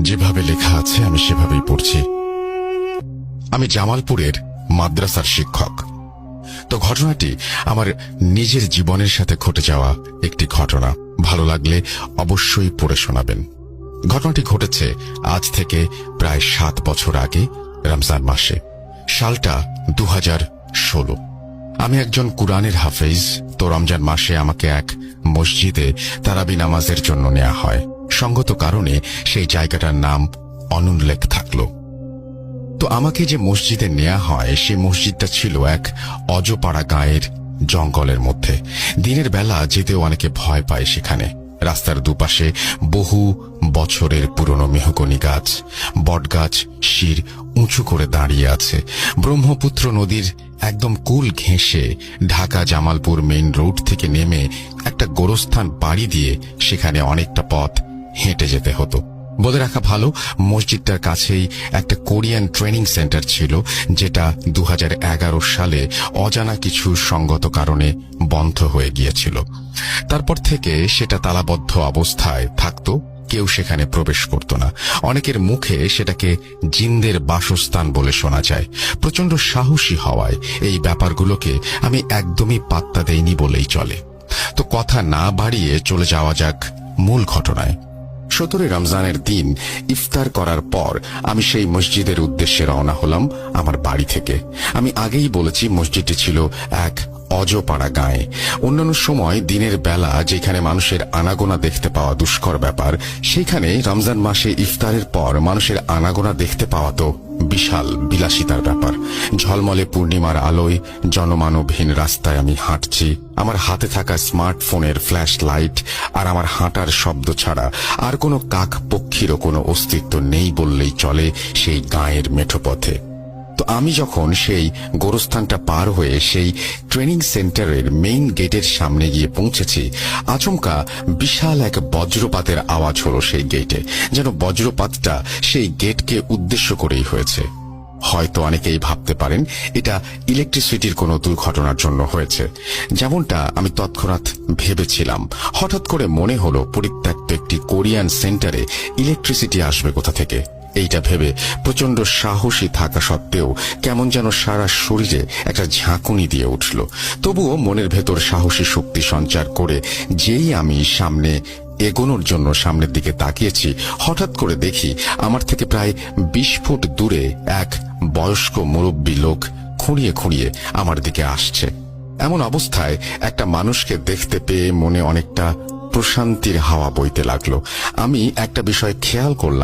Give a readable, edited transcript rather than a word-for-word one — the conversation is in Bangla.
যেভাবে লেখা আছে আমি সেভাবেই পড়ছি। আমি জামালপুরের মাদ্রাসার শিক্ষক। তো ঘটনাটি আমার নিজের জীবনের সাথে ঘটে যাওয়া একটি ঘটনা। ভালো লাগলে অবশ্যই পড়ে শোনাবেন। ঘটনাটি ঘটেছে আজ থেকে প্রায় 7 বছর আগে, রমজান মাসে। সালটা 2016। আমি একজন কুরআনের হাফেজ। তো রমজান মাসে আমাকে এক মসজিদে তারাবি নামাজের জন্য নেওয়া হয়। সঙ্গত কারণে সেই জায়গাটার নাম অনুল্লেখ থাকলো। তো আমাকে যে মসজিদে নেওয়া হয় সে মসজিদটা ছিল এক অজপাড়া গাঁয়ের জঙ্গলের মধ্যে। দিনের বেলা যেতেও অনেকে ভয় পায় সেখানে। রাস্তার দুপাশে বহু বছরের পুরনো মেহগনি গাছ, বটগাছ শির উঁচু করে দাঁড়িয়ে আছে। ব্রহ্মপুত্র নদীর একদম কুল ঘেঁষে ঢাকা জামালপুর মেইন রোড থেকে নেমে একটা গোরস্থান পাড়ি দিয়ে সেখানে অনেকটা পথ হেঁটে যেতে হতো। বলে রাখা ভালো, মসজিদটার কাছেই একটা কোরিয়ান ট্রেনিং সেন্টার ছিল, যেটা 2011 সালে অজানা কিছু সঙ্গত কারণে বন্ধ হয়ে গিয়েছিল। তারপর থেকে সেটা তালাবদ্ধ অবস্থায় থাকতো, কেউ সেখানে প্রবেশ করত না। অনেকের মুখে সেটাকে জিনদের বাসস্থান বলে শোনা যায়। প্রচন্ড সাহসী হওয়ায় এই ব্যাপারগুলোকে আমি একদমই পাত্তা দেইনি বলেই চলে। তো কথা না বাড়িয়ে চলে যাওয়া যাক মূল ঘটনায়। 17 রমজানের দিন ইফতার করার পর আমি সেই মসজিদের উদ্দেশ্যে রওনা হলাম আমার বাড়ি থেকে। আমি আগেই বলেছি মসজিদটি ছিল এক অজপাড়া গাঁয়ে। অন্যান্য সময় দিনের বেলা যেখানে মানুষের আনাগোনা দেখতে পাওয়া দুষ্কর ব্যাপার, সেখানে রমজান মাসে ইফতারের পর মানুষের আনাগোনা দেখতে পাওয়া তো বিশাল বিলাসিতার ব্যাপার। ঝলমলে পূর্ণিমার আলোয় জনমানবহীন রাস্তায় আমি হাঁটছি। আমার হাতে থাকা স্মার্টফোনের ফ্ল্যাশ লাইট আর আমার হাঁটার শব্দ ছাড়া আর কোনো কাক পক্ষীরও কোনো অস্তিত্ব নেই বললেই চলে সেই গাঁয়ের মেঠো পথে। তো আমি যখন সেই গোরস্থানটা পার হয়ে সেই ট্রেনিং সেন্টারের মেইন গেটের সামনে গিয়ে পৌঁছেছি, আচমকা বিশাল এক বজ্রপাতের আওয়াজ হলো সেই গেটে। যেন বজ্রপাতটা সেই গেটকে উদ্দেশ্য করেই হয়েছে। হয়তো অনেকেই ভাবতে পারেন এটা ইলেকট্রিসিটির কোনো দুর্ঘটনার জন্য হয়েছে, যেমনটা আমি তৎক্ষণাৎ ভেবেছিলাম। হঠাৎ করে মনে হলো পরিত্যক্ত একটি কোরিয়ান সেন্টারে ইলেকট্রিসিটি আসবে কোথা থেকে। এইটা ভেবে প্রচন্ড সাহসী থাকা সত্ত্বেও কেমন যেন সারা শরীরে একটা ঝাঁকুনি দিয়ে উঠল। তবুও মনের ভেতর সাহসী শক্তি সঞ্চার করে যেই আমি সামনে এগোনোর জন্য সামনের দিকে তাকিয়েছি, হঠাৎ করে দেখি আমার থেকে প্রায় 20 ফুট দূরে এক বয়স্ক মুরব্বী লোক খুঁড়িয়ে খুঁড়িয়ে আমার দিকে আসছে। এমন অবস্থায় একটা মানুষকে দেখতে পেয়ে মনে অনেকটা প্রশান্তির হাওয়া বইতে লাগলো। আমি একটা বিষয় খেয়াল করলাম,